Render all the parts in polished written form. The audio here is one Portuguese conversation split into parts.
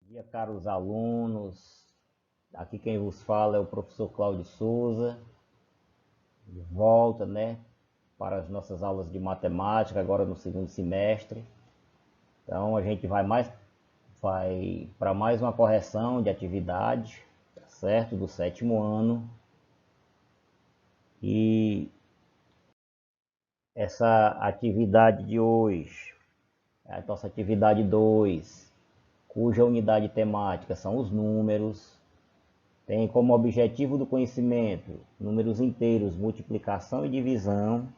Dia, caros alunos. Aqui quem vos fala é o professor Cláudio Souza, de volta, para as nossas aulas de matemática, agora no segundo semestre. Então a gente vai para mais uma correção de atividade, tá certo? Do sétimo ano. E essa atividade de hoje, é a nossa atividade 2, cuja unidade temática são os números. Tem como objetivo do conhecimento números inteiros, multiplicação e divisão,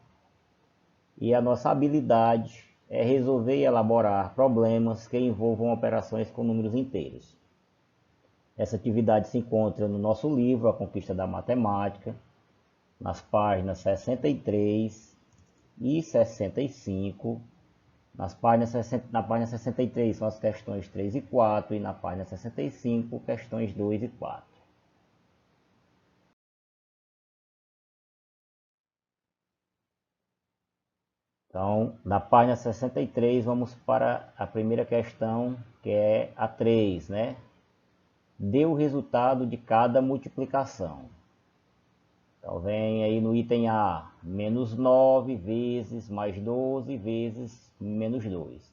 e a nossa habilidade é resolver e elaborar problemas que envolvam operações com números inteiros. Essa atividade se encontra no nosso livro A Conquista da Matemática, nas páginas 63 e 65. Na página 63 são as questões 3 e 4, e na página 65, questões 2 e 4. Então, na página 63, vamos para a primeira questão, que é a 3, né? Dê o resultado de cada multiplicação. Então, vem aí no item A, menos 9 vezes mais 12 vezes menos 2.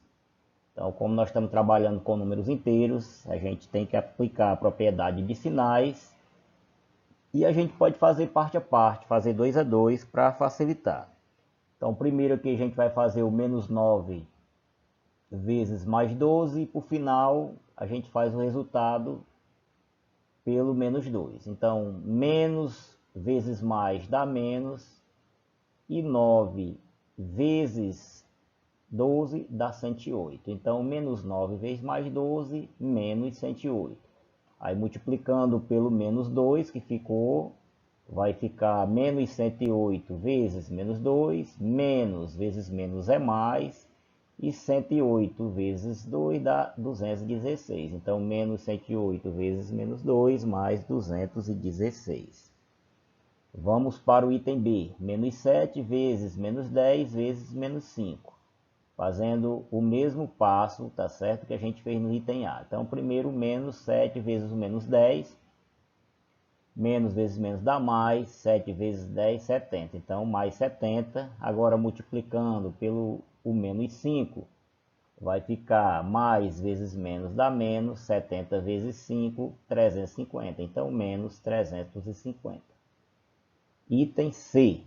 Então, como nós estamos trabalhando com números inteiros, a gente tem que aplicar a propriedade de sinais, e a gente pode fazer parte a parte, fazer 2 a 2 para facilitar. Então, primeiro aqui a gente vai fazer o menos 9 vezes mais 12, e por final a gente faz o resultado pelo menos 2. Então, menos vezes mais dá menos, e 9 vezes 12 dá 108. Então, menos 9 vezes mais 12, menos 108. Aí, multiplicando pelo menos 2, que ficou, vai ficar menos 108 vezes menos 2, menos vezes menos é mais, e 108 vezes 2 dá 216. Então, menos 108 vezes menos 2, mais 216. Vamos para o item B. Menos 7 vezes menos 10 vezes menos 5. Fazendo o mesmo passo, tá certo? Que a gente fez no item A. Então, primeiro, menos 7 vezes o menos 10. Menos vezes menos dá mais, 7 vezes 10, 70. Então, mais 70. Agora, multiplicando pelo o menos 5, vai ficar mais vezes menos dá menos, 70 vezes 5, 350. Então, menos 350. Item C.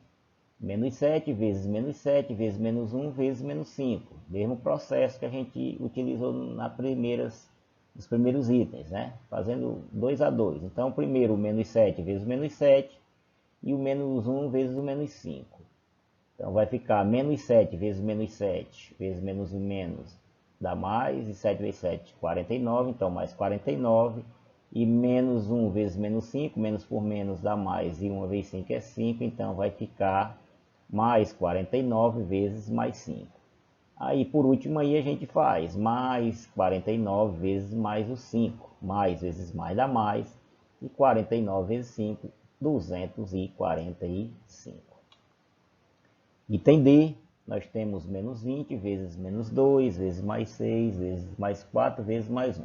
Menos 7 vezes menos 1 vezes menos 5. Mesmo processo que a gente utilizou nos primeiros itens, né? Fazendo 2 a 2. Então, primeiro o menos 7 vezes o menos 7 e o menos 1 vezes o menos 5. Então, vai ficar menos 7 vezes menos 7 vezes menos menos dá mais, e 7 vezes 7, 49, então mais 49. E menos 1 vezes menos 5, menos por menos dá mais, e 1 vezes 5 é 5, então vai ficar mais 49 vezes mais 5. Aí, por último, aí a gente faz mais 49 vezes mais o 5. Mais vezes mais dá mais. E 49 vezes 5, 245. Item D, nós temos menos 20 vezes menos 2, vezes mais 6, vezes mais 4, vezes mais 1.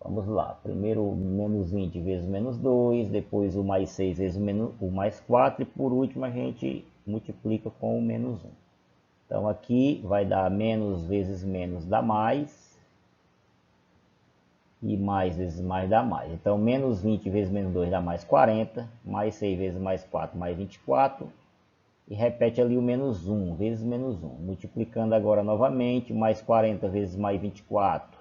Vamos lá, primeiro o menos 20 vezes menos 2, depois o mais 6 vezes o mais 4, e por último a gente multiplica com o menos 1. Então aqui vai dar menos vezes menos dá mais, e mais vezes mais dá mais. Então menos 20 vezes menos 2 dá mais 40, mais 6 vezes mais 4 mais 24, e repete ali o menos 1 vezes menos 1. Multiplicando agora novamente, mais 40 vezes mais 24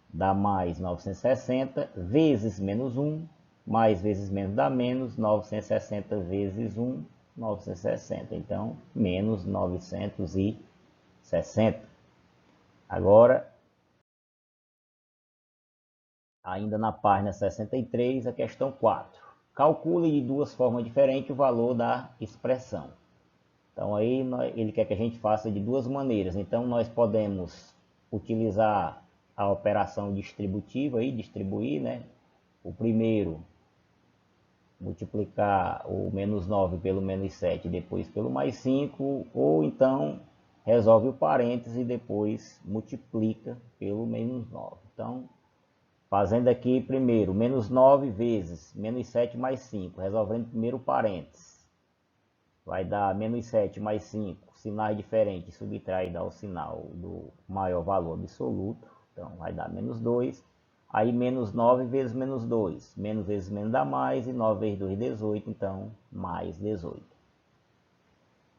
dá mais 960, vezes menos 1, mais vezes menos dá menos, 960 vezes 1, 960. Então, menos 960. Agora, ainda na página 63, a questão 4. Calcule de duas formas diferentes o valor da expressão. Então, aí ele quer que a gente faça de duas maneiras. Então, nós podemos utilizar a operação distributiva, aí, distribuir, né? O primeiro, multiplicar o menos 9 pelo menos 7, depois pelo mais 5, ou então resolve o parêntese e depois multiplica pelo menos 9. Então, Fazendo aqui primeiro, menos 9 vezes menos 7 mais 5. Resolvendo primeiro o parênteses. Vai dar menos 7 mais 5. Sinais diferentes, subtrai e dá o sinal do maior valor absoluto. Então, vai dar menos 2. Aí, menos 9 vezes menos 2. Menos vezes menos dá mais. E 9 vezes 2, 18. Então, mais 18.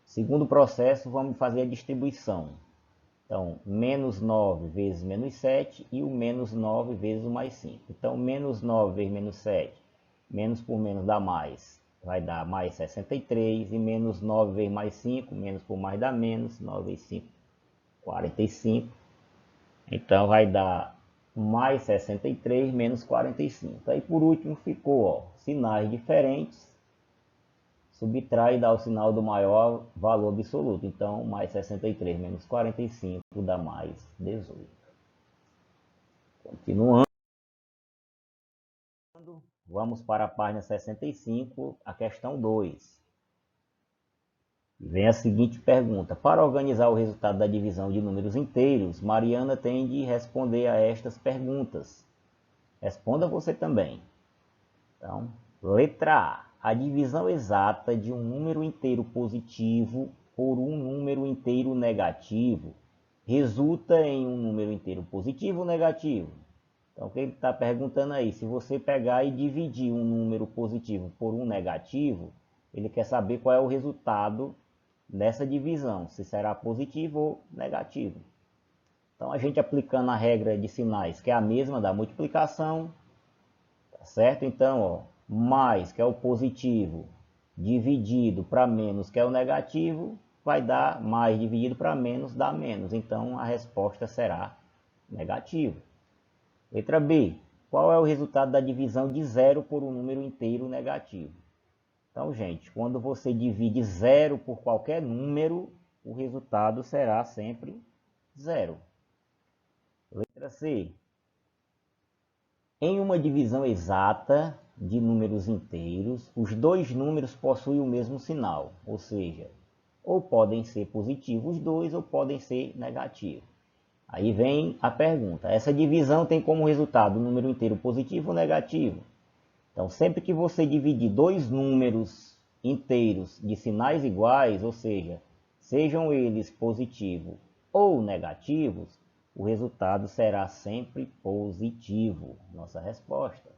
Segundo processo, vamos fazer a distribuição. Então, menos 9 vezes menos 7 e o menos 9 vezes o mais 5. Então, menos 9 vezes menos 7, menos por menos dá mais, vai dar mais 63. E menos 9 vezes mais 5, menos por mais dá menos, 9 vezes 5, 45. Então, vai dar mais 63 menos 45. Aí, por último, ficou ó, sinais diferentes. Subtrai e dá o sinal do maior valor absoluto. Então, mais 63 menos 45 dá mais 18. Continuando, vamos para a página 65, a questão 2. Vem a seguinte pergunta. Para organizar o resultado da divisão de números inteiros, Mariana tem de responder a estas perguntas. Responda você também. Então, letra A. A divisão exata de um número inteiro positivo por um número inteiro negativo resulta em um número inteiro positivo ou negativo? Então, o que ele está perguntando aí? Se você pegar e dividir um número positivo por um negativo, ele quer saber qual é o resultado dessa divisão, se será positivo ou negativo. Então, a gente aplicando a regra de sinais, que é a mesma da multiplicação, tá certo? Então, ó, mais, que é o positivo, dividido para menos, que é o negativo, vai dar mais dividido para menos, dá menos. Então, a resposta será negativo. Letra B. Qual é o resultado da divisão de zero por um número inteiro negativo? Então, gente, quando você divide zero por qualquer número, o resultado será sempre zero. Letra C. Em uma divisão exata de números inteiros, os dois números possuem o mesmo sinal, ou seja, ou podem ser positivos os dois ou podem ser negativos. Aí vem a pergunta, essa divisão tem como resultado um número inteiro positivo ou negativo? Então, sempre que você dividir dois números inteiros de sinais iguais, ou seja, sejam eles positivos ou negativos, o resultado será sempre positivo. Nossa resposta.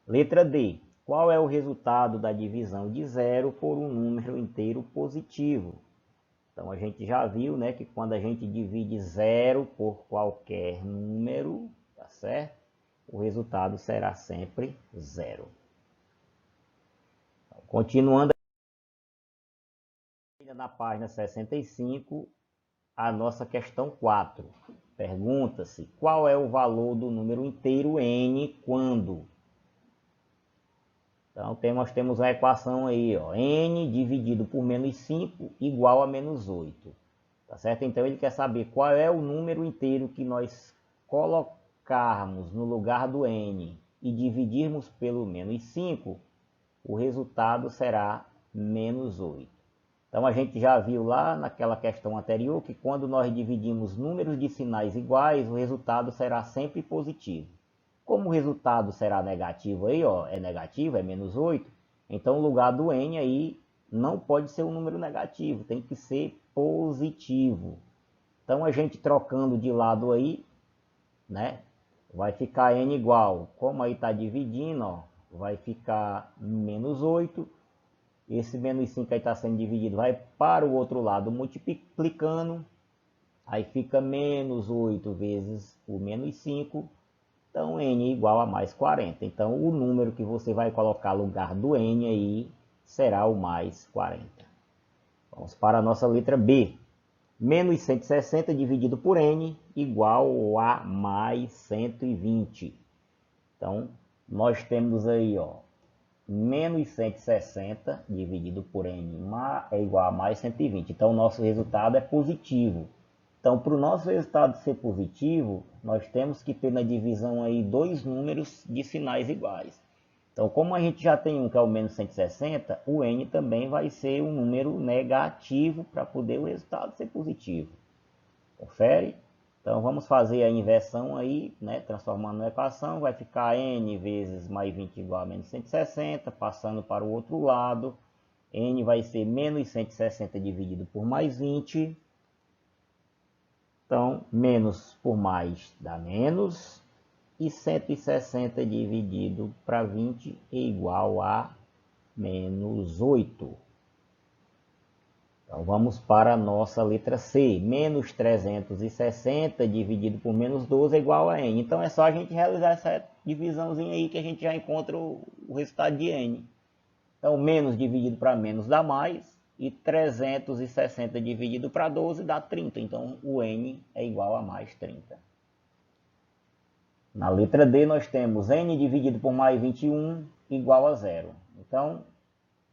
Letra D. Qual é o resultado da divisão de zero por um número inteiro positivo? Então, a gente já viu, né, que quando a gente divide zero por qualquer número, tá certo? O resultado será sempre zero. Então, continuando na página 65, a nossa questão 4. Pergunta-se qual é o valor do número inteiro n quando? Então, nós temos a equação aí, ó, n dividido por menos 5 igual a menos 8. Tá certo? Então, ele quer saber qual é o número inteiro que nós colocarmos no lugar do n e dividirmos pelo menos 5, o resultado será menos 8. Então, a gente já viu lá naquela questão anterior que quando nós dividimos números de sinais iguais, o resultado será sempre positivo. Como o resultado será negativo aí, ó, é negativo, é menos 8, então o lugar do n aí não pode ser um número negativo, tem que ser positivo. Então, a gente trocando de lado aí, né, vai ficar n igual, como aí está dividindo, ó, vai ficar menos 8. Esse menos 5 aí está sendo dividido, vai para o outro lado multiplicando, aí fica menos 8 vezes o menos 5, então n igual a mais 40. Então o número que você vai colocar no lugar do n aí será o mais 40. Vamos para a nossa letra B. Menos 160 dividido por n igual a mais 120. Então nós temos aí, ó, menos 160 dividido por n é igual a mais 120. Então, o nosso resultado é positivo. Então, para o nosso resultado ser positivo, nós temos que ter na divisão aí dois números de sinais iguais. Então, como a gente já tem um que é o menos 160, o n também vai ser um número negativo para poder o resultado ser positivo. Confere? Então vamos fazer a inversão aí, né? Transformando na equação, vai ficar n vezes mais 20 igual a menos 160, passando para o outro lado, n vai ser menos 160 dividido por mais 20. Então, menos por mais dá menos, e 160 dividido para 20 é igual a menos 8. Então, vamos para a nossa letra C. Menos 360 dividido por menos 12 é igual a n. Então, é só a gente realizar essa divisãozinha aí que a gente já encontra o resultado de n. Então, menos dividido para menos dá mais. E 360 dividido para 12 dá 30. Então, o n é igual a mais 30. Na letra D, nós temos n dividido por mais 21 igual a zero. Então,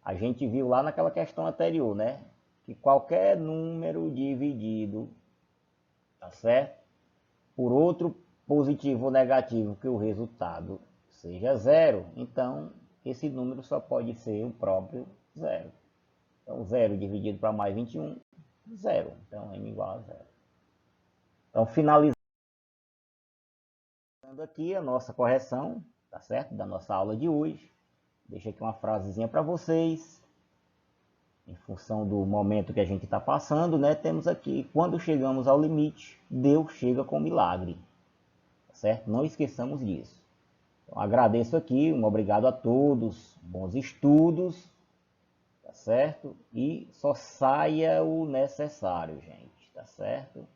a gente viu lá naquela questão anterior, né? Que qualquer número dividido, tá certo? Por outro positivo ou negativo que o resultado seja zero, então esse número só pode ser o próprio zero. Então, 0 dividido para mais 21, zero. Então, n igual a zero. Então, finalizando aqui a nossa correção, tá certo? Da nossa aula de hoje. Deixo aqui uma frasezinha para vocês. Em função do momento que a gente está passando, né? Temos aqui, quando chegamos ao limite, Deus chega com milagre. Tá certo? Não esqueçamos disso. Então, agradeço aqui, um obrigado a todos, bons estudos, tá certo? E só saia o necessário, gente, tá certo?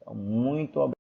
Então, muito obrigado.